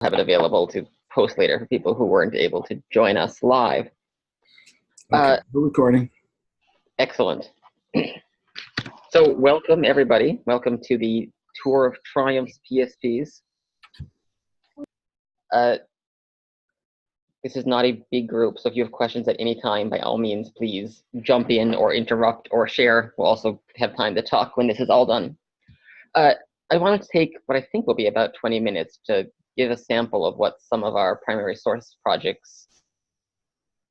have it available to post later for people who weren't able to join us live. Okay, we're recording. Excellent. So welcome, everybody. Welcome to the tour of TRIUMPHS PSPs. This is not a big group, so if you have questions at any time, by all means, please jump in or interrupt or share. We'll also have time to talk when this is all done. I wanted to take what I think will be about 20 minutes to give a sample of what some of our primary source projects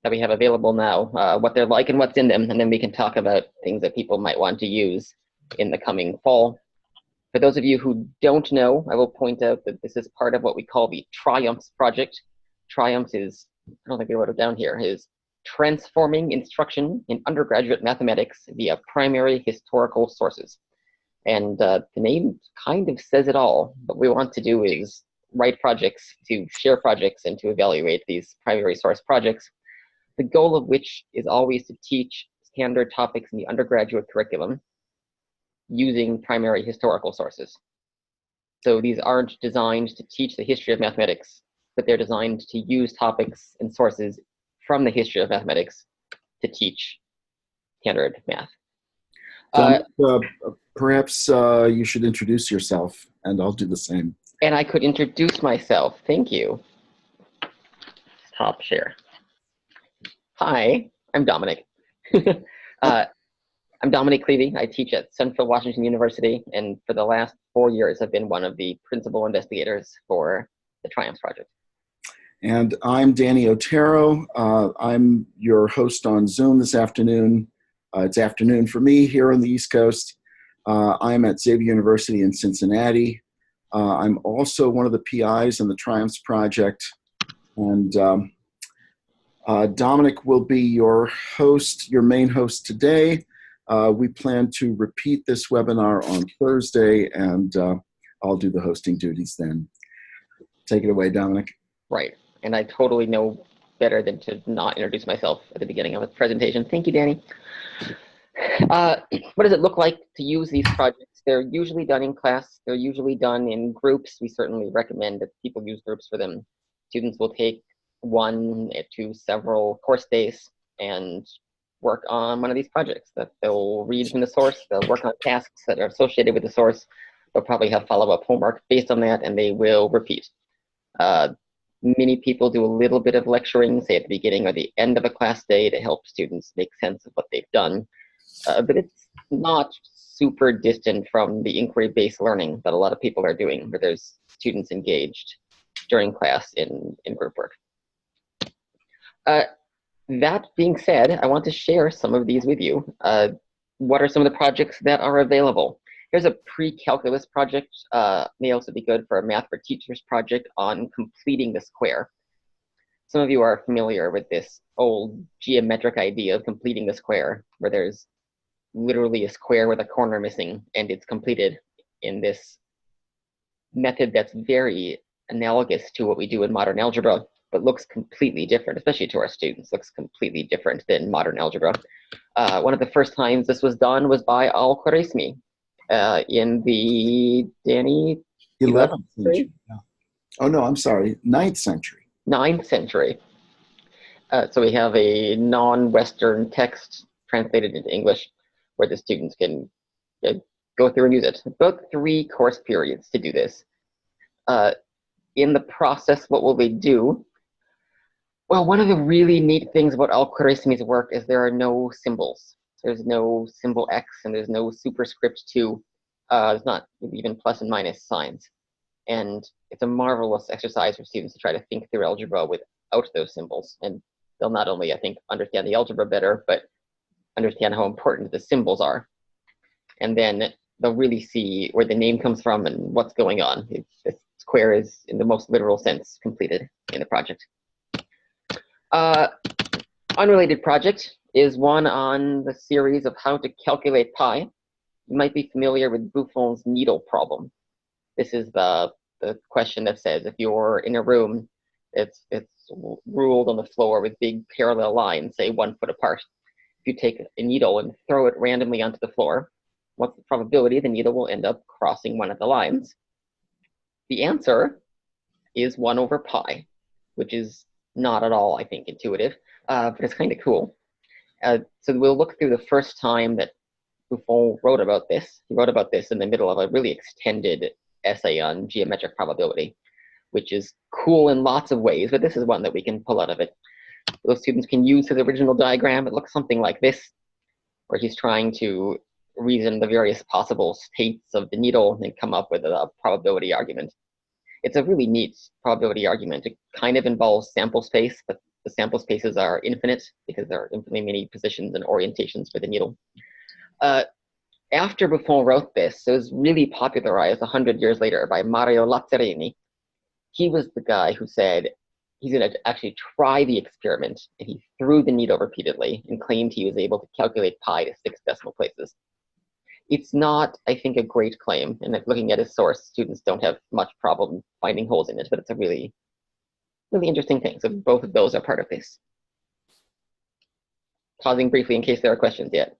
that we have available now, what they're like and what's in them, and then we can talk about things that people might want to use in the coming fall. For those of you who don't know, I will point out that this is part of what we call the TRIUMPHS project. TRIUMPHS is, I don't think we wrote it down here, is transforming instruction in undergraduate mathematics via primary historical sources. And the name kind of says it all. What we want to do is write projects, to share projects, and to evaluate these primary source projects, the goal of which is always to teach standard topics in the undergraduate curriculum using primary historical sources. So these aren't designed to teach the history of mathematics, but they're designed to use topics and sources from the history of mathematics to teach standard math. Perhaps you should introduce yourself, and I'll do the same. And I could introduce myself. Thank you. Stop share. Hi, I'm Dominic. I'm Dominic Clevey. I teach at Central Washington University, and for the last 4 years, I've been one of the principal investigators for the TRIUMPHS project. And I'm Danny Otero. I'm your host on Zoom this afternoon. It's afternoon for me here on the East Coast. I'm at Xavier University in Cincinnati. I'm also one of the PIs in the TRIUMPHS project. And Dominic will be your host, your main host today. We plan to repeat this webinar on Thursday, and I'll do the hosting duties then. Take it away, Dominic. Right, and I totally know better than to not introduce myself at the beginning of a presentation. Thank you, Danny. What does it look like to use these projects? They're usually done in class. They're usually done in groups. We certainly recommend that people use groups for them. Students will take 1 to several course days and work on one of these projects. That they'll read from the source, they'll work on tasks that are associated with the source, they'll probably have follow-up homework based on that, and they will repeat. Many people do a little bit of lecturing, say at the beginning or the end of a class day, to help students make sense of what they've done. But it's not super distant from the inquiry-based learning that a lot of people are doing, where there's students engaged during class in group work. That being said, I want to share some of these with you. What are some of the projects that are available? Here's a pre-calculus project. May also be good for a Math for Teachers project on completing the square. Some of you are familiar with this old geometric idea of completing the square, where there's literally a square with a corner missing, and it's completed in this method that's very analogous to what we do in modern algebra, but looks completely different, especially to our students, looks completely different than modern algebra. One of the first times this was done was by Al-Khwarizmi in the, Danny? 11th century. Yeah. Oh, no, I'm sorry, 9th century. 9th century. So we have a non-Western text translated into English where the students can go through and use it. About 3 course periods to do this. In the process, what will they do? Well, one of the really neat things about Al-Khwarizmi's work is there are no symbols. There's no symbol X and there's no superscript 2. There's not even plus and minus signs. And it's a marvelous exercise for students to try to think through algebra without those symbols. And they'll not only, I think, understand the algebra better, but understand how important the symbols are. And then they'll really see where the name comes from and what's going on. The square is, in the most literal sense, completed in the project. Unrelated project is one on the series of how to calculate pi. You might be familiar with Buffon's needle problem. This is the question that says if you're in a room, it's ruled on the floor with big parallel lines, say 1 foot apart. If you take a needle and throw it randomly onto the floor, what's the probability the needle will end up crossing one of the lines? The answer is 1 over pi, which is not at all, I think, intuitive, but it's kind of cool. So we'll look through the first time that Buffon wrote about this. He wrote about this in the middle of a really extended essay on geometric probability, which is cool in lots of ways, but this is one that we can pull out of it. Those students can use his original diagram. It looks something like this, where he's trying to reason the various possible states of the needle and come up with a probability argument. It's a really neat probability argument. It kind of involves sample space, but the sample spaces are infinite because there are infinitely many positions and orientations for the needle. After Buffon wrote this, it was really popularized 100 years later by Mario Lazzarini. He was the guy who said he's going to actually try the experiment, and he threw the needle repeatedly and claimed he was able to calculate pi to 6 decimal places. It's not, I think, a great claim, and looking at his source, students don't have much problem finding holes in it, but it's a really, really interesting thing. So both of those are part of this. Pausing briefly in case there are questions yet.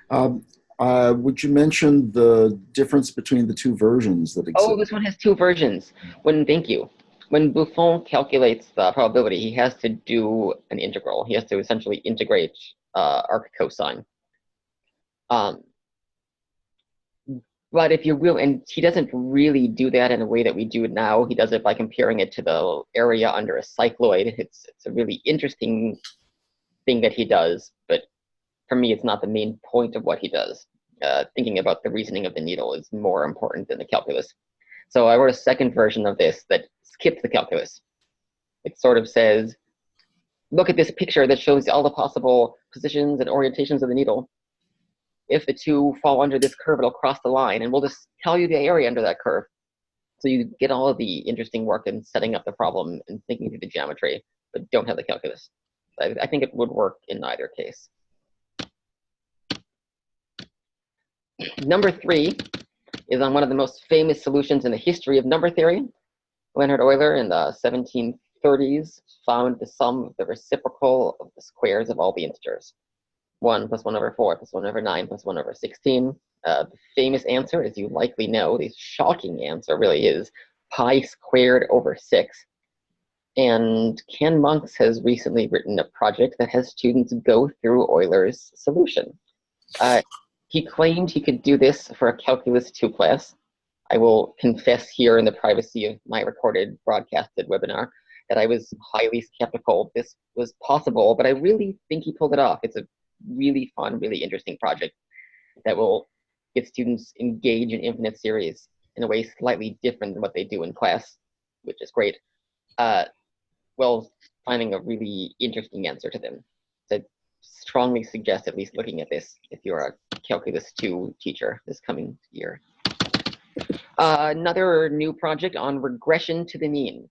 Would you mention the difference between the two versions that exist? Oh, this one has 2 versions. Thank you. When Buffon calculates the probability, he has to do an integral. He has to essentially integrate arc cosine. But if you will, and he doesn't really do that in a way that we do it now. He does it by comparing it to the area under a cycloid. It's a really interesting thing that he does, but for me, it's not the main point of what he does. Thinking about the reasoning of the needle is more important than the calculus. So I wrote a second version of this that skips the calculus. It sort of says, look at this picture that shows all the possible positions and orientations of the needle. If the two fall under this curve, it'll cross the line, and we'll just tell you the area under that curve. So you get all of the interesting work in setting up the problem and thinking through the geometry, but don't have the calculus. I think it would work in either case. Number 3 is on one of the most famous solutions in the history of number theory. Leonhard Euler in the 1730s found the sum of the reciprocal of the squares of all the integers. 1 plus 1 over 4 plus 1 over 9 plus 1 over 16. The famous answer, as you likely know, the shocking answer really is pi squared over 6. And Ken Monks has recently written a project that has students go through Euler's solution. He claimed he could do this for a Calculus 2 class. I will confess here in the privacy of my recorded broadcasted webinar that I was highly skeptical this was possible, but I really think he pulled it off. It's a really fun, really interesting project that will get students engaged in infinite series in a way slightly different than what they do in class, which is great. Well, finding a really interesting answer to them. So I strongly suggest at least looking at this if you're a Calculus 2 teacher this coming year. Another new project on regression to the mean.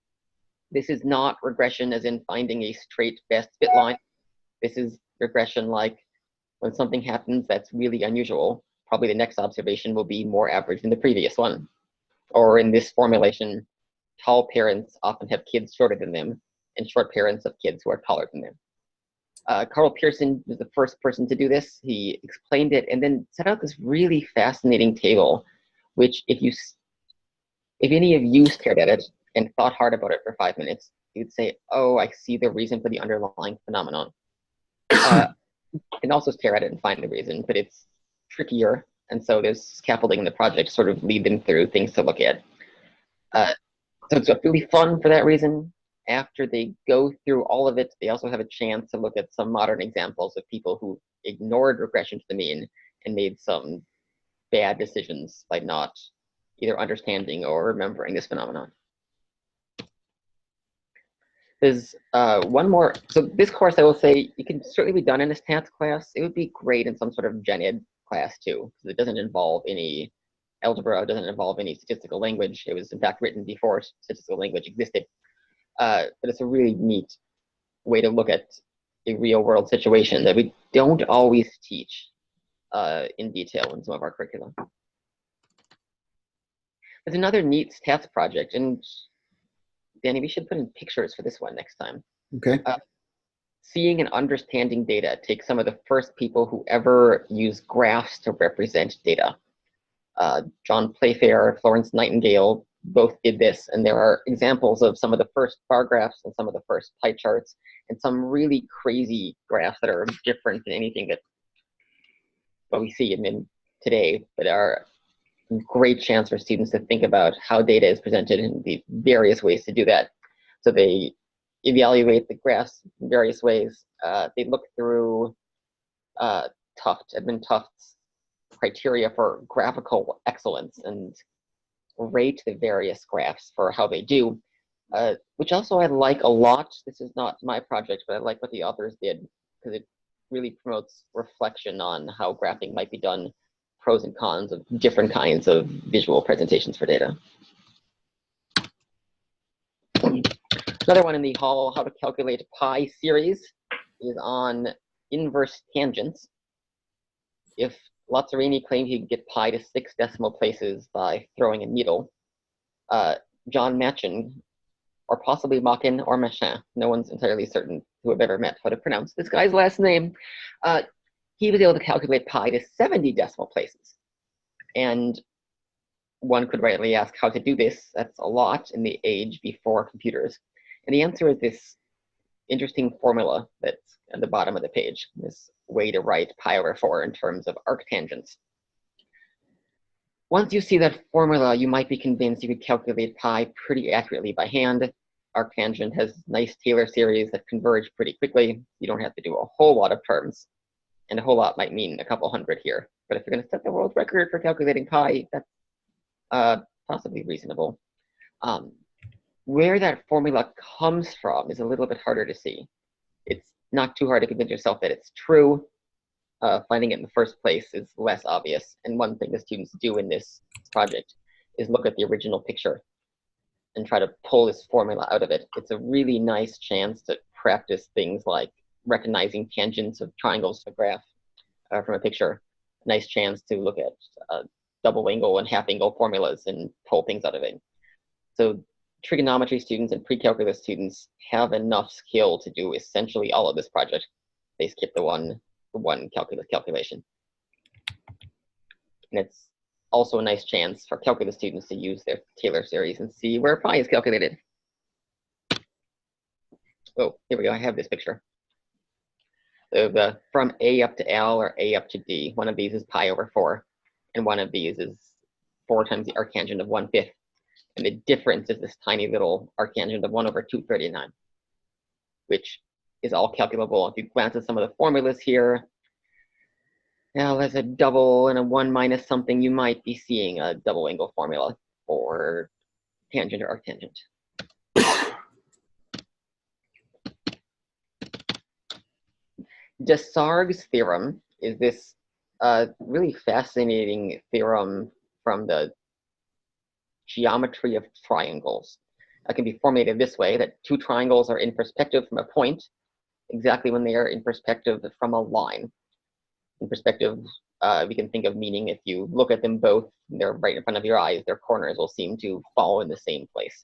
This is not regression as in finding a straight best fit line. This is regression like when something happens that's really unusual, probably the next observation will be more average than the previous one. Or in this formulation, tall parents often have kids shorter than them, and short parents have kids who are taller than them. Carl Pearson was the first person to do this. He explained it and then set out this really fascinating table, which if any of you stared at it and thought hard about it for 5 minutes, you'd say, oh, I see the reason for the underlying phenomenon. And also stare at it and find the reason, but it's trickier. And so there's scaffolding in the project to sort of lead them through things to look at. So it's really fun for that reason. After they go through all of it, they also have a chance to look at some modern examples of people who ignored regression to the mean and made some bad decisions by not either understanding or remembering this phenomenon. There's one more. So this course, I will say, it can certainly be done in a stats class. It would be great in some sort of gen ed class too, because it doesn't involve any algebra, it doesn't involve any statistical language. It was in fact written before statistical language existed. But it's a really neat way to look at a real world situation that we don't always teach in detail in some of our curriculum. There's another neat stats project, and Danny, we should put in pictures for this one next time. Okay. Seeing and understanding data takes some of the first people who ever used graphs to represent data. John Playfair, Florence Nightingale both did this. And there are examples of some of the first bar graphs and some of the first pie charts and some really crazy graphs that are different than anything that we see in today, but are a great chance for students to think about how data is presented and the various ways to do that. So they evaluate the graphs in various ways. They look through Edmund Tuft's criteria for graphical excellence and rate the various graphs for how they do, which also I like a lot. This is not my project, but I like what the authors did because it really promotes reflection on how graphing might be done, pros and cons of different kinds of visual presentations for data. Another one in the How to Calculate Pi series is on inverse tangents. If Lazzarini claimed he could get pi to 6 decimal places by throwing a needle, John Machin, or possibly Machin or Machin, no one's entirely certain who have ever met how to pronounce this guy's last name, he was able to calculate pi to 70 decimal places. And one could rightly ask how to do this. That's a lot in the age before computers. And the answer is this interesting formula that's at the bottom of the page, this way to write pi over 4 in terms of arctangents. Once you see that formula, you might be convinced you could calculate pi pretty accurately by hand. Arctangent has nice Taylor series that converge pretty quickly. You don't have to do a whole lot of terms. And a whole lot might mean a couple hundred here. But if you're going to set the world record for calculating pi, that's possibly reasonable. Where that formula comes from is a little bit harder to see. It's not too hard to convince yourself that it's true. Finding it in the first place is less obvious. And one thing the students do in this project is look at the original picture and try to pull this formula out of it. It's a really nice chance to practice things like recognizing tangents of triangles to graph from a picture. Nice chance to look at double angle and half angle formulas and pull things out of it. So trigonometry students and pre-calculus students have enough skill to do essentially all of this project. They skip the one calculus calculation. And it's also a nice chance for calculus students to use their Taylor series and see where pi is calculated. Oh, here we go, I have this picture. So from A up to L or A up to D, one of these is pi over 4, and one of these is 4 times the arctangent of 1/5. And the difference is this tiny little arctangent of 1 over 239, which is all calculable. If you glance at some of the formulas here, now there's a double and a 1 minus something, you might be seeing a double angle formula for tangent or arctangent. Desargues' theorem is this really fascinating theorem from the geometry of triangles. It can be formulated this way, that 2 triangles are in perspective from a point exactly when they are in perspective from a line. In perspective, we can think of meaning if you look at them both, they're right in front of your eyes, their corners will seem to fall in the same place.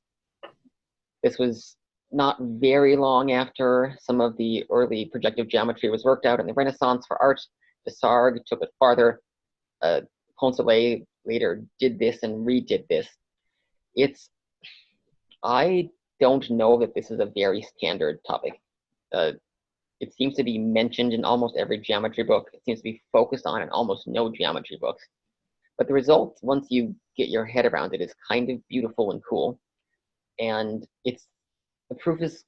This was not very long after some of the early projective geometry was worked out in the Renaissance for art. Desargues took it farther. Poncelet later did this and redid this. I don't know that this is a very standard topic. It seems to be mentioned in almost every geometry book. It seems to be focused on in almost no geometry books. But the result, once you get your head around it, is kind of beautiful and cool. And the proof is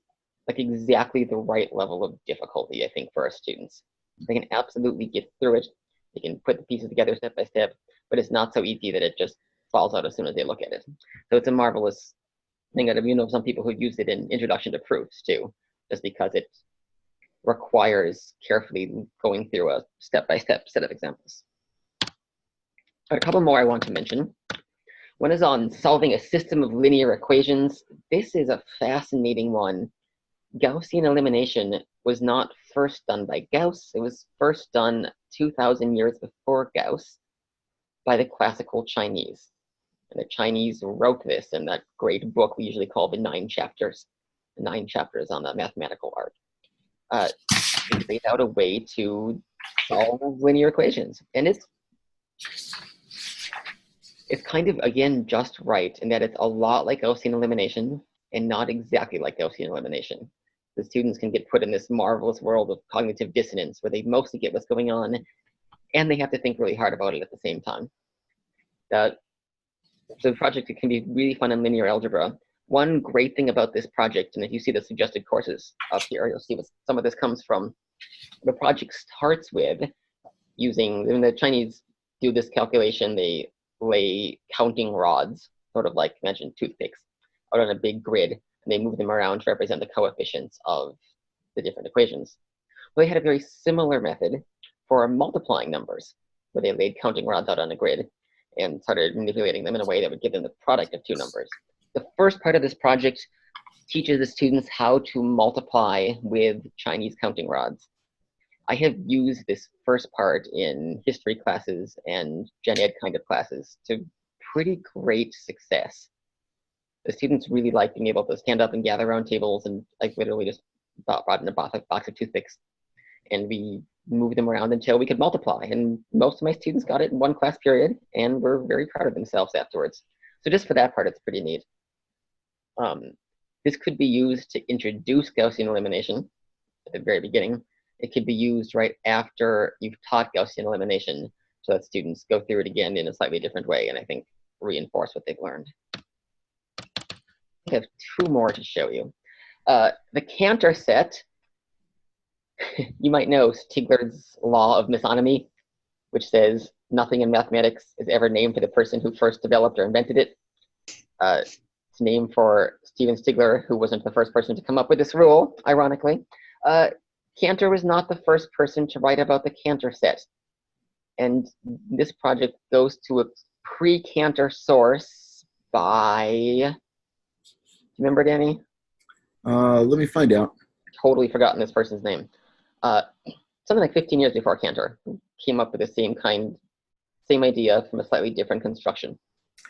like exactly the right level of difficulty, I think, for our students. They can absolutely get through it. They can put the pieces together step by step, but it's not so easy that it just falls out as soon as they look at it. So it's a marvelous thing. You know, some people who use it in Introduction to Proofs too, just because it requires carefully going through a step-by-step set of examples. A couple more I want to mention. One is on solving a system of linear equations. This is a fascinating one. Gaussian elimination was not first done by Gauss. It was first done 2,000 years before Gauss by the classical Chinese. And the Chinese wrote this in that great book we usually call the 9 chapters. The 9 chapters on the mathematical art. They laid out a way to solve linear equations. And It's kind of, again, just right in that it's a lot like Gaussian elimination and not exactly like Gaussian elimination. The students can get put in this marvelous world of cognitive dissonance where they mostly get what's going on and they have to think really hard about it at the same time. So the project, it can be really fun in linear algebra. One great thing about this project, and if you see the suggested courses up here, you'll see what some of this comes from. The project starts with using, when the Chinese do this calculation, they lay counting rods, sort of like, imagine toothpicks, out on a big grid, and they move them around to represent the coefficients of the different equations. Well, they had a very similar method for multiplying numbers, where they laid counting rods out on a grid and started manipulating them in a way that would give them the product of two numbers. The first part of this project teaches the students how to multiply with Chinese counting rods. I have used this first part in history classes and gen ed kind of classes to pretty great success. The students really like being able to stand up and gather around tables and like literally just brought in a box of toothpicks. And we moved them around until we could multiply. And most of my students got it in one class period and were very proud of themselves afterwards. So just for that part, it's pretty neat. This could be used to introduce Gaussian elimination at the very beginning. It could be used right after you've taught Gaussian elimination so that students go through it again in a slightly different way and I think reinforce what they've learned. I have two more to show you. The Cantor Set, you might know Stigler's law of misonomy, which says nothing in mathematics is ever named for the person who first developed or invented it. It's named for Stephen Stigler, who wasn't the first person to come up with this rule, ironically. Cantor was not the first person to write about the Cantor set. And this project goes to a pre-Cantor source by, remember, Danny? Let me find out. Totally forgotten this person's name. Something like 15 years before Cantor, came up with the same idea from a slightly different construction.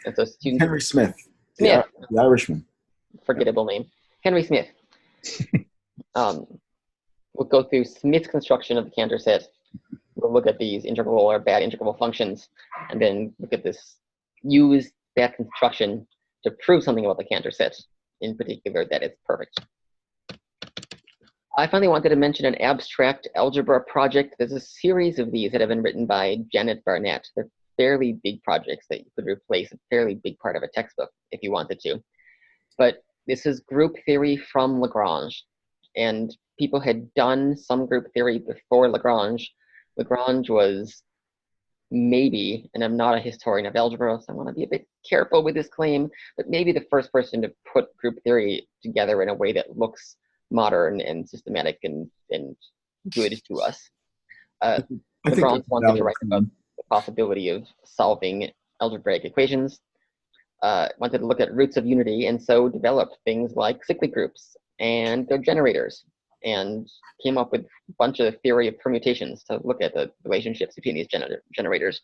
And so students, Henry Smith, the Irishman. Forgettable name. Henry Smith. We'll go through Smith's construction of the Cantor set. We'll look at these integral or bad integral functions, and then look at this, use that construction to prove something about the Cantor set, in particular that it's perfect. I finally wanted to mention an abstract algebra project. There's a series of these that have been written by Janet Barnett. They're fairly big projects that you could replace a fairly big part of a textbook if you wanted to. But this is group theory from Lagrange. And people had done some group theory before Lagrange. Lagrange was maybe, and I'm not a historian of algebra, so I want to be a bit careful with this claim, but maybe the first person to put group theory together in a way that looks modern and systematic and good to us. Lagrange wanted to write about the possibility of solving algebraic equations, wanted to look at roots of unity, and so developed things like cyclic groups and their generators, and came up with a bunch of theory of permutations to look at the relationships between these generators.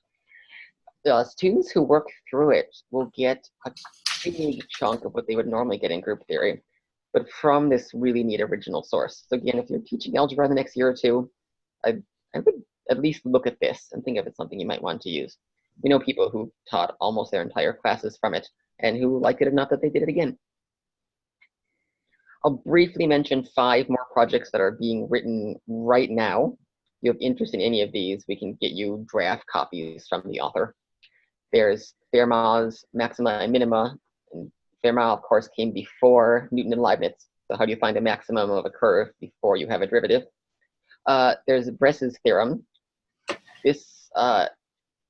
Students who work through it will get a big chunk of what they would normally get in group theory, but from this really neat original source. So again, if you're teaching algebra in the next year or two, I would at least look at this and think of it something you might want to use. We know people who taught almost their entire classes from it and who liked it enough that they did it again. I'll briefly mention 5 more projects that are being written right now. If you have interest in any of these, we can get you draft copies from the author. There's Fermat's maxima and minima. And Fermat, of course, came before Newton and Leibniz. So how do you find the maximum of a curve before you have a derivative? There's Bress's theorem. This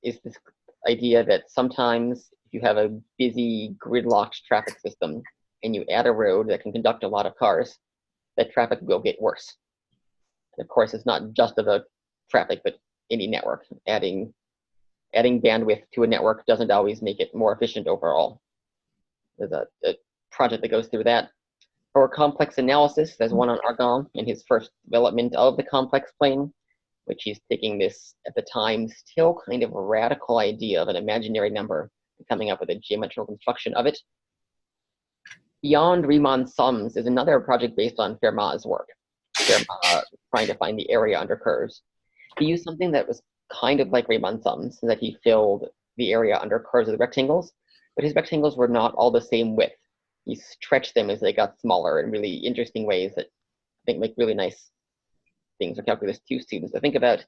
is this idea that sometimes if you have a busy gridlocked traffic system and you add a road that can conduct a lot of cars, that traffic will get worse. And of course, it's not just about traffic, but any network. Adding bandwidth to a network doesn't always make it more efficient overall. There's a project that goes through that. For complex analysis, there's one on Argand in his first development of the complex plane, which he's taking this, at the time, still kind of a radical idea of an imaginary number and coming up with a geometrical construction of it. Beyond Riemann sums is another project based on Fermat's work. Fermat trying to find the area under curves. He used something that was kind of like Riemann sums, in that he filled the area under curves of the rectangles, but his rectangles were not all the same width. He stretched them as they got smaller in really interesting ways that I think make really nice things for Calculus 2 students to think about.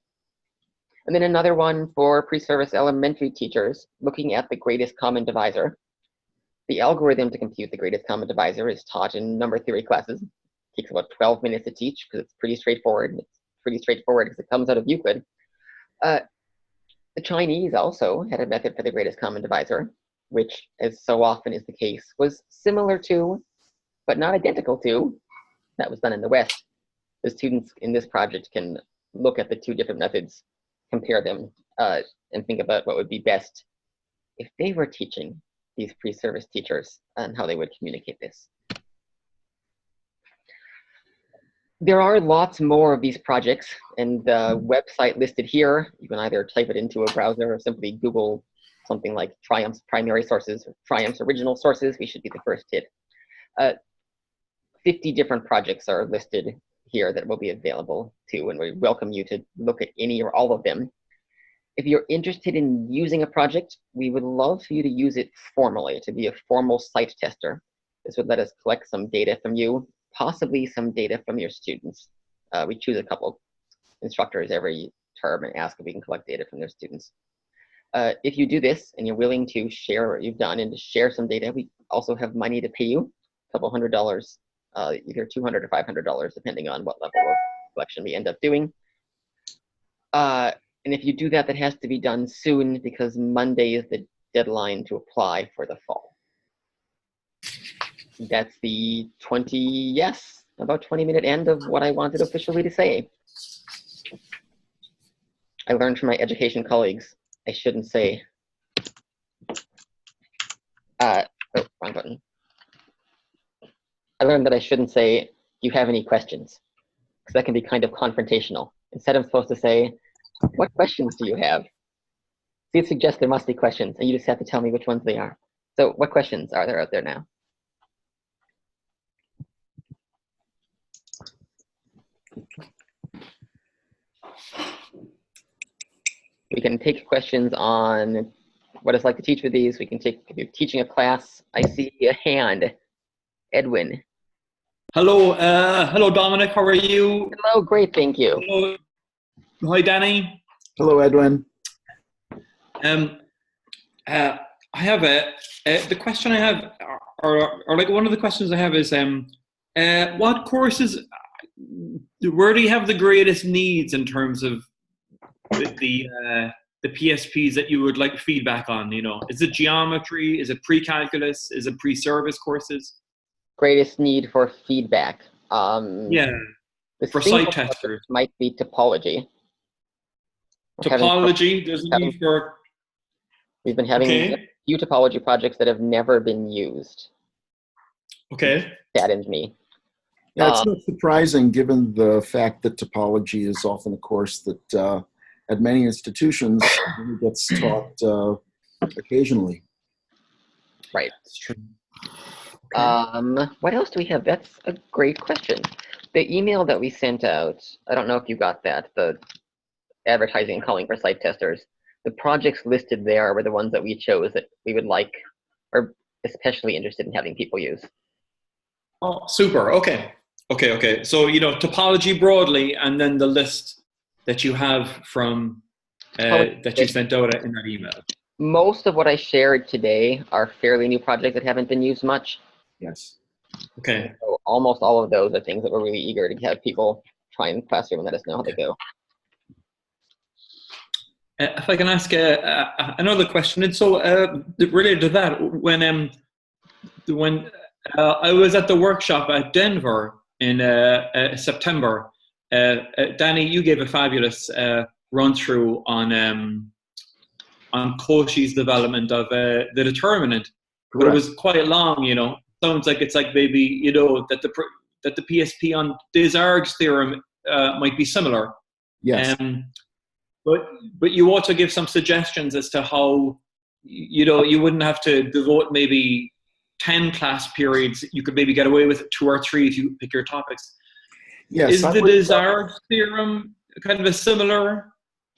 And then another one for pre-service elementary teachers, looking at the greatest common divisor. The algorithm to compute the greatest common divisor is taught in number theory classes. It takes about 12 minutes to teach because it's pretty straightforward. It's pretty straightforward because it comes out of Euclid. The Chinese also had a method for the greatest common divisor, which, as so often is the case, was similar to, but not identical to, that was done in the West. The students in this project can look at the two different methods, compare them, and think about what would be best if they were teaching these pre-service teachers and how they would communicate this. There are lots more of these projects, and the website listed here, you can either type it into a browser or simply Google something like TRIUMPHS primary sources or TRIUMPHS original sources. We should be the first hit. 50 different projects are listed here that will be available too, and we welcome you to look at any or all of them. If you're interested in using a project, we would love for you to use it formally, to be a formal site tester. This would let us collect some data from you, possibly some data from your students. We choose a couple instructors every term and ask if we can collect data from their students. If you do this and you're willing to share what you've done and to share some data, we also have money to pay you, a couple $100, either $200 or $500, depending on what level of collection we end up doing. And if you do that, that has to be done soon because Monday is the deadline to apply for the fall. That's the about 20-minute end of what I wanted officially to say. I learned from my education colleagues, I shouldn't say, oh, wrong button. I learned that I shouldn't say, do you have any questions? Because that can be kind of confrontational. Instead, I'm supposed to say, what questions do you have? See, it suggests there must be questions, and you just have to tell me which ones they are. So what questions are there out there now? We can take questions on what it's like to teach with these. We can take, if you're teaching a class, I see a hand. Edwin. Hello, hello Dominic, how are you? Hello, great, thank you. Hello. Hi Danny. Hello, Edwin. I have the question I have, or like one of the questions I have is, what courses, where do you have the greatest needs in terms of the PSPs that you would like feedback on? You know, is it geometry? Is it pre-calculus? Is it pre-service courses? Greatest need for feedback. Yeah, the for site testers. Might be topology. Topology, there's a need for... We've been having a few topology projects that have never been used. Okay. Saddens me. Yeah, it's not surprising given the fact that topology is often a course that at many institutions gets taught occasionally. Right. That's true. Okay. What else do we have? That's a great question. The email that we sent out, I don't know if you got that, the advertising and calling for site testers. The projects listed there were the ones that we chose that we would like, or especially interested in having people use. Oh, super. Okay. Okay. So, you know, topology broadly, and then the list that you have from, that you sent out in that email. Most of what I shared today are fairly new projects that haven't been used much. Yes. Okay. So almost all of those are things that we're really eager to have people try in the classroom and let us know how they go. If I can ask another question, and so related to that, when I was at the workshop at Denver in September, Danny, you gave a fabulous run through on Cauchy's development of the determinant, but it was quite long. You know, sounds like it's like maybe, you know, that the PSP on Desargues theorem might be similar. Yes. But you also give some suggestions as to how, you know, you wouldn't have to devote maybe 10 class periods. You could maybe get away with 2 or 3 if you pick your topics. Yes. Is the Desargues theorem kind of a similar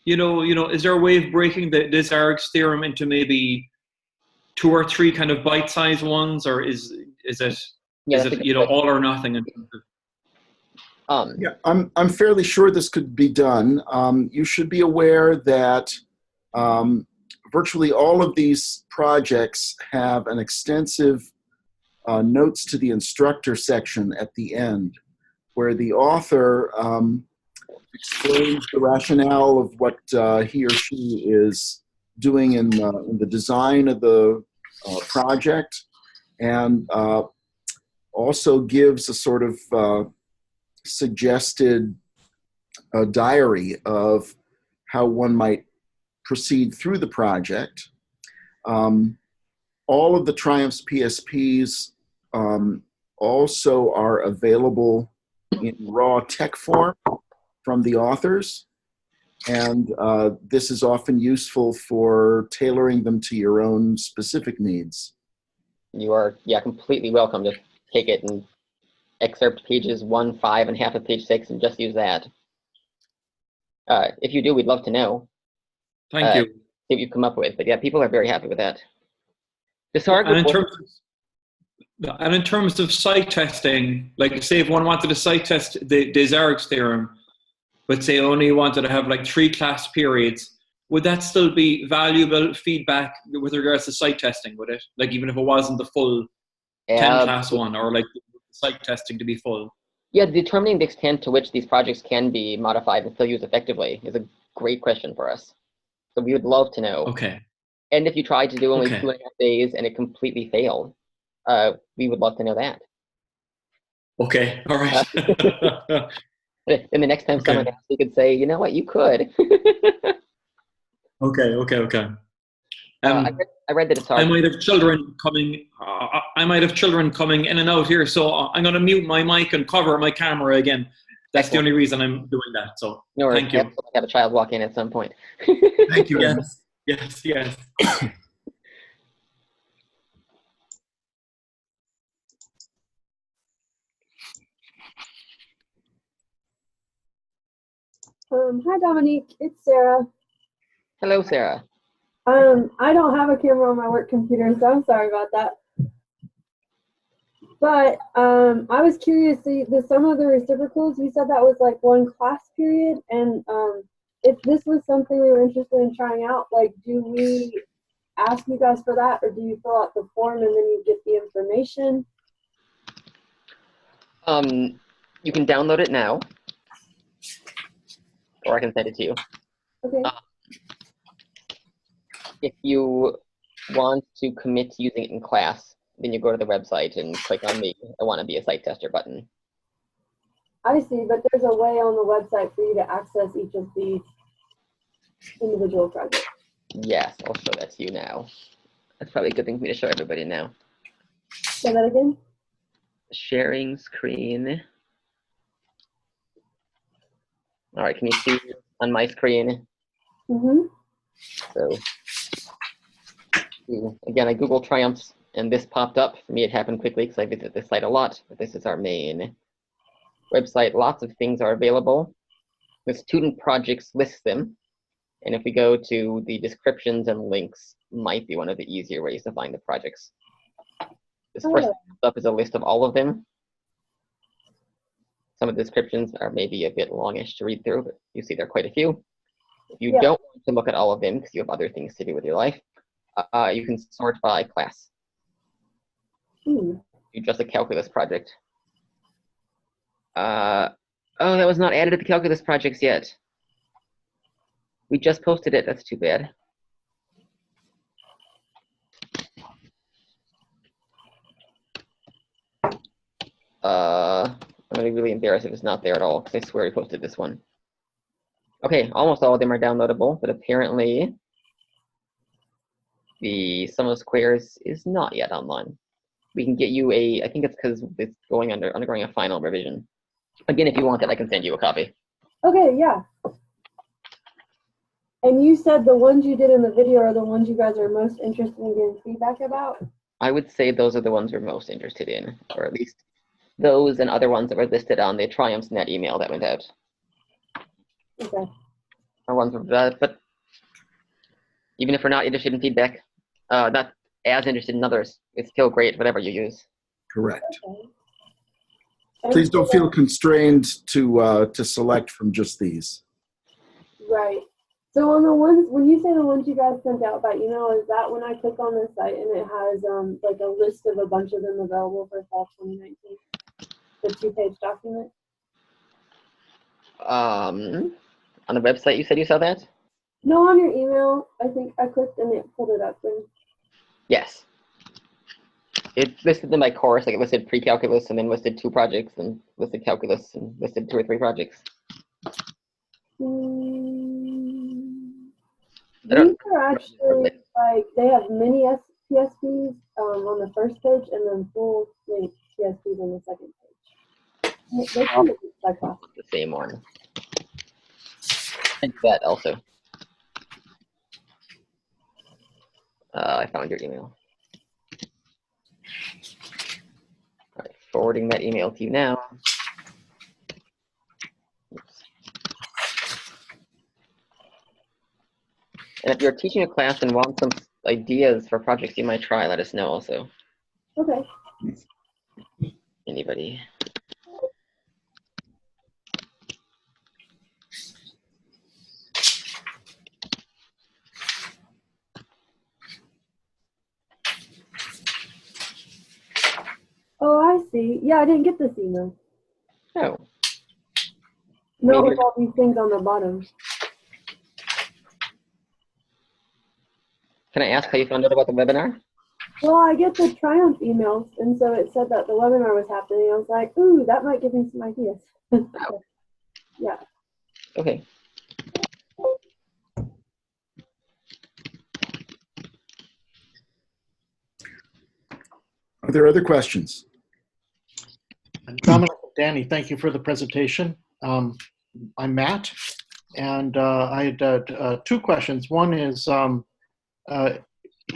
is there a way of breaking this arg's theorem into maybe 2 or 3 kind of bite-sized ones, or is it all or nothing in terms of? Yeah, I'm fairly sure this could be done. You should be aware that virtually all of these projects have an extensive notes to the instructor section at the end, where the author explains the rationale of what he or she is doing in the design of the project, and also gives a sort of suggested diary of how one might proceed through the project. All of the TRIUMPHS PSPs also are available in raw tech form from the authors, and this is often useful for tailoring them to your own specific needs. You are, completely welcome to take it and excerpt pages 1, 5, and half of page 6 and just use that. If you do, we'd love to know. Thank you. See what you've come up with. But yeah, people are very happy with that. And in terms of site testing, like say if one wanted to site test the Desargues theorem, but say only wanted to have like 3 class periods, would that still be valuable feedback with regards to site testing, would it? Like even if it wasn't the full 10 class one, or like site testing to be full? Yeah, determining the extent to which these projects can be modified and still used effectively is a great question for us. So we would love to know. Okay. And if you tried to do only 2.5 days and it completely failed, we would love to know that. Okay, all right. And the next time someone asks, you could say, you know what, you could. Okay. I read that it's hard. I might have children coming. I might have children coming in and out here, so I'm going to mute my mic and cover my camera again. That's the only reason I'm doing that. So no worries. Thank you. Have a child walk in at some point. Thank you. Yes. Hi, Dominique. It's Sarah. Hello, Sarah. I don't have a camera on my work computer, so I'm sorry about that. But I was curious, the sum of the reciprocals, you said that was like 1 class period, and if this was something we were interested in trying out, like, do we ask you guys for that, or do you fill out the form and then you get the information? You can download it now, or I can send it to you. Okay. If you want to commit to using it in class, then you go to the website and click on the I want to be a site tester button. I see, but there's a way on the website for you to access each of these individual projects. Yes, I'll show that to you now. That's probably a good thing for me to show everybody now. Say that again? Sharing screen. All right, can you see on my screen? Mm-hmm. So, again, I Googled TRIUMPHS, and this popped up. For me, it happened quickly because I visit this site a lot, but this is our main website. Lots of things are available. The student projects list them, and if we go to the descriptions and links, might be one of the easier ways to find the projects. This first up is a list of all of them. Some of the descriptions are maybe a bit longish to read through, but you see there are quite a few. If you don't want to look at all of them because you have other things to do with your life, you can sort by class. Do just a calculus project. Oh, that was not added to the calculus projects yet. We just posted it. That's too bad. I'm going to be really embarrassed if it's not there at all, because I swear we posted this one. Okay, almost all of them are downloadable, but apparently the sum of squares is not yet online. We can get you a, I think it's because it's undergoing a final revision. Again, if you want it, I can send you a copy. Okay, yeah. And you said the ones you did in the video are the ones you guys are most interested in getting feedback about? I would say those are the ones we're most interested in, or at least those and other ones that were listed on the TRIUMPHS net email that went out. Okay. are ones but even if we're not interested in feedback, not as interested in others, it's still great, whatever you use. Correct. Okay. Please don't feel constrained to select from just these. Right. So on the ones, when you say the ones you guys sent out by email, is that when I click on the site and it has like a list of a bunch of them available for fall 2019? The 2-page document? On the website you said you saw that? No, on your email. I think I clicked and it pulled it up then. Yes. It listed them by course, like it listed pre-calculus and then listed 2 projects and listed calculus and listed 2 or 3 projects. These are actually like they have mini PSPs on the first page and then full length PSPs on the second page. They kind of look like that. The same one. And that also. I found your email. All right, forwarding that email to you now. Oops. And if you're teaching a class and want some ideas for projects you might try, let us know also. Okay. Anybody? Oh, I see. Yeah, I didn't get this email. Oh. No, Maybe- with all these things on the bottom. Can I ask how you found out about the webinar? Well, I get the Triumph emails, and so it said that the webinar was happening. I was like, ooh, that might give me some ideas. Yeah. Okay. Are there other questions? Dominic and Danny, thank you for the presentation. I'm Matt, and I had 2 questions. One is,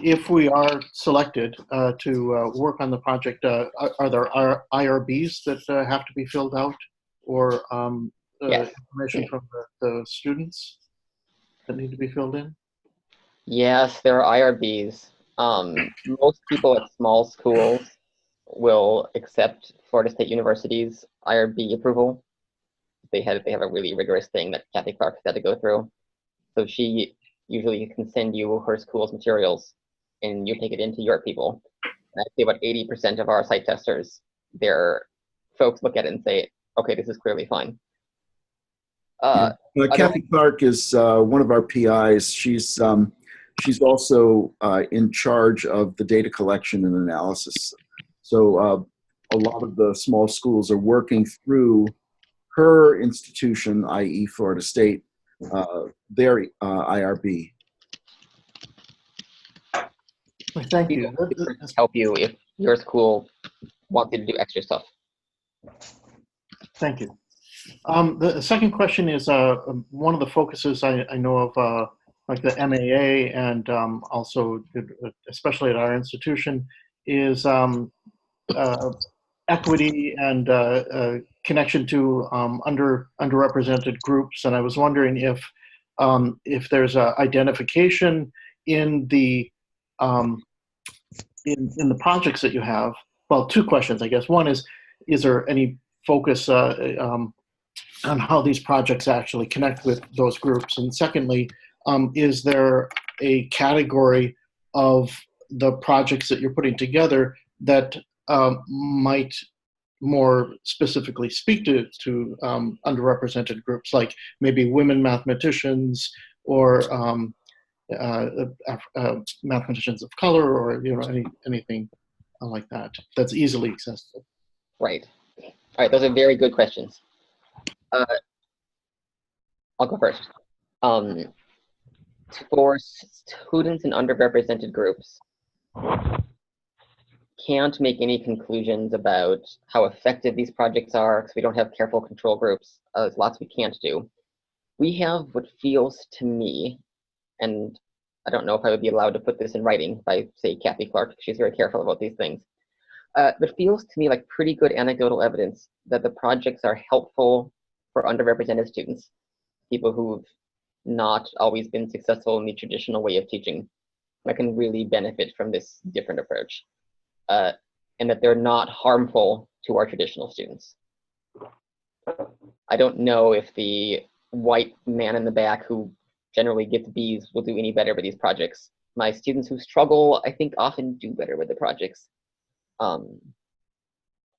if we are selected to work on the project, are there IRBs that have to be filled out, or Yes. information from the students that need to be filled in? Yes, there are IRBs. Most people at small schools will accept Florida State University's IRB approval. They have a really rigorous thing that Kathy Clark had to go through. So she usually can send you her school's materials and you take it into your people. And I'd say about 80% of our site testers, their folks look at it and say, okay, this is clearly fine. Kathy Clark is one of our PIs. She's also in charge of the data collection and analysis. So a lot of the small schools are working through her institution, i.e. Florida State, their IRB. Thank you. Help you if your school wants you to do extra stuff. Thank you. The second question is one of the focuses I know of, like the MAA and also, especially at our institution, is equity and connection to underrepresented groups. And I was wondering if there's a identification in the in the projects that you have. Well, 2 questions, I guess. One is there any focus on how these projects actually connect with those groups? And secondly, is there a category of the projects that you're putting together that might more specifically speak to underrepresented groups, like maybe women mathematicians or mathematicians of color, or anything like that that's easily accessible? Right. All right, those are very good questions. I'll go first. For students in underrepresented groups, can't make any conclusions about how effective these projects are because we don't have careful control groups. There's lots we can't do. We have what feels to me, and I don't know if I would be allowed to put this in writing by, say, Kathy Clark. She's very careful about these things. But feels to me like pretty good anecdotal evidence that the projects are helpful for underrepresented students, people who've not always been successful in the traditional way of teaching that can really benefit from this different approach, and that they're not harmful to our traditional students. I don't know if the white man in the back who generally gets Bs will do any better with these projects. My students who struggle, I think, often do better with the projects.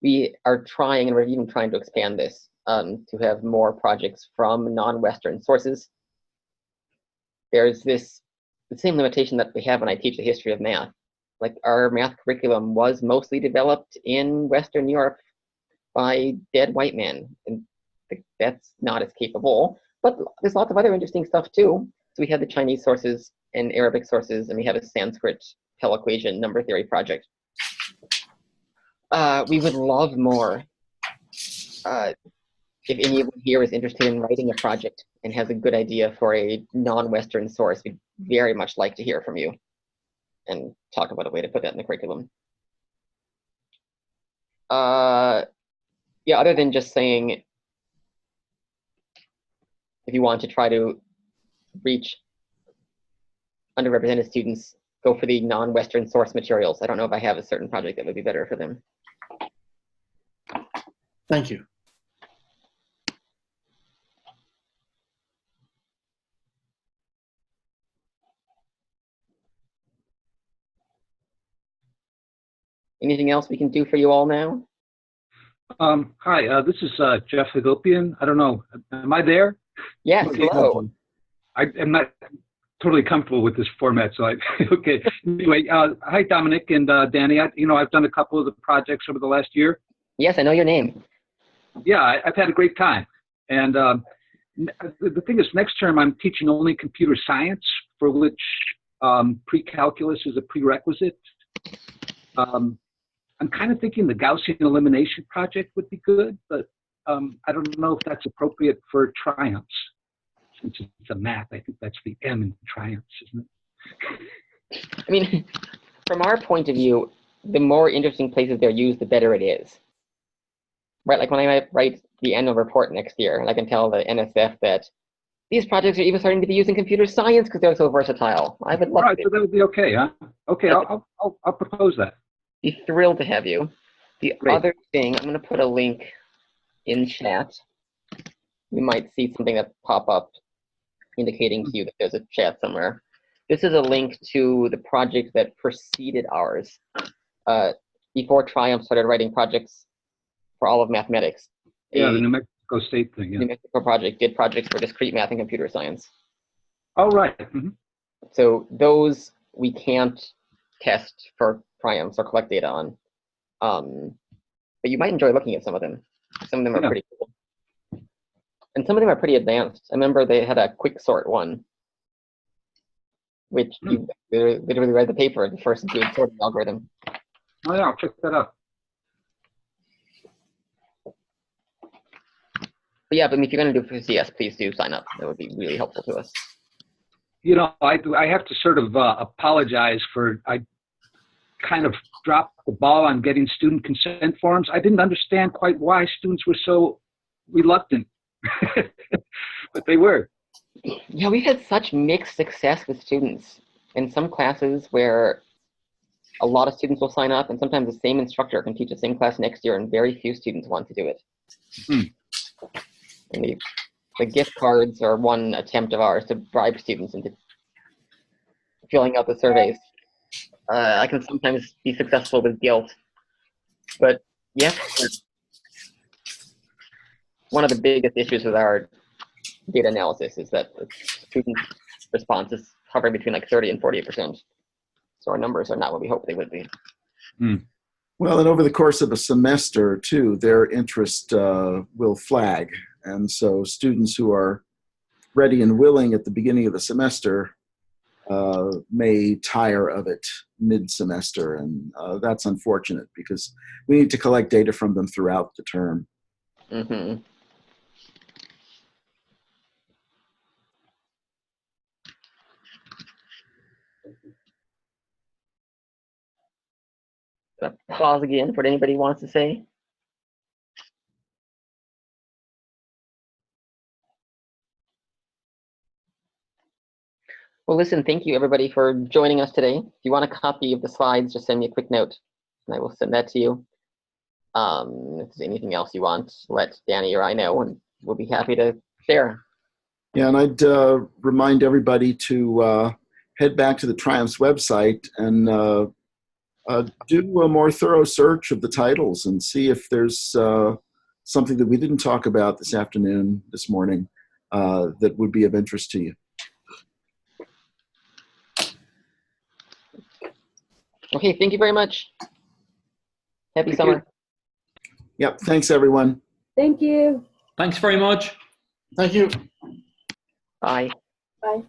We are trying, and we're even trying to expand this to have more projects from non-Western sources. There's the same limitation that we have when I teach the history of math. Like, our math curriculum was mostly developed in Western Europe by dead white men, and that's not as capable. But there's lots of other interesting stuff too. So we have the Chinese sources and Arabic sources, and we have a Sanskrit Pell equation number theory project. We would love more. If anyone here is interested in writing a project and has a good idea for a non-Western source, we'd very much like to hear from you and talk about a way to put that in the curriculum. Yeah, other than just saying, if you want to try to reach underrepresented students, go for the non-Western source materials. I don't know if I have a certain project that would be better for them. Thank you. Anything else we can do for you all now? Hi, this is Jeff Hagopian. I don't know, am I there? Yes, Okay. hello. I am not totally comfortable with this format, so okay. Anyway, hi Dominic and Danny. I've done a couple of the projects over the last year. Yes, I know your name. Yeah, I've had a great time. And the thing is, next term I'm teaching only computer science, for which pre-calculus is a prerequisite. I'm kind of thinking the Gaussian Elimination project would be good, but I don't know if that's appropriate for TRIUMPHs. Since it's a math, I think that's the M in TRIUMPHs, isn't it? I mean, from our point of view, the more interesting places they're used, the better it is. Right, like when I write the annual report next year, and I can tell the NSF that these projects are even starting to be used in computer science because they're so versatile. I would love All right, to. so that would be okay, huh? Okay, I'll propose that. Be thrilled to have you. The Great. other thing, I'm going to put a link in chat. You might see something that pop up indicating to you that there's a chat somewhere. This is a link to the project that preceded ours. Before TRIUMPH started writing projects for all of mathematics. Yeah, the New Mexico State thing, yeah. New Mexico project did projects for discrete math and computer science. Oh, right. Mm-hmm. So those we can't test for TRIUMPHs or collect data on. But you might enjoy looking at some of them. Some of them are pretty cool. And some of them are pretty advanced. I remember they had a quick sort one, which you literally read the paper, the first good sorting algorithm. Oh, yeah, I'll check that out. But yeah, but if you're going to do it for CS, please do sign up. That would be really helpful to us. I have to sort of apologize for, I kind of dropped the ball on getting student consent forms. I didn't understand quite why students were so reluctant, but they were. Yeah, we've had such mixed success with students. In some classes where a lot of students will sign up, and sometimes the same instructor can teach the same class next year, and very few students want to do it. And the gift cards are one attempt of ours to bribe students into filling out the surveys. I can sometimes be successful with guilt, but yeah, one of the biggest issues with our data analysis is that the student response is hovering between like 30 and 48%. So our numbers are not what we hope they would be. Well, and over the course of a semester, too, their interest will flag. And so students who are ready and willing at the beginning of the semester may tire of it mid-semester. And that's unfortunate because we need to collect data from them throughout the term. Mm-hmm. Pause again for what anybody wants to say. Well, listen, thank you everybody for joining us today. If you want a copy of the slides, just send me a quick note and I will send that to you. If there's anything else you want, let Danny or I know and we'll be happy to share. Yeah, and I'd remind everybody to head back to the TRIUMPHS website and do a more thorough search of the titles and see if there's something that we didn't talk about this afternoon, this morning, that would be of interest to you. Okay, thank you very much. Happy summer. Yep, thanks everyone. Thank you. Thanks very much. Thank you. Bye. Bye.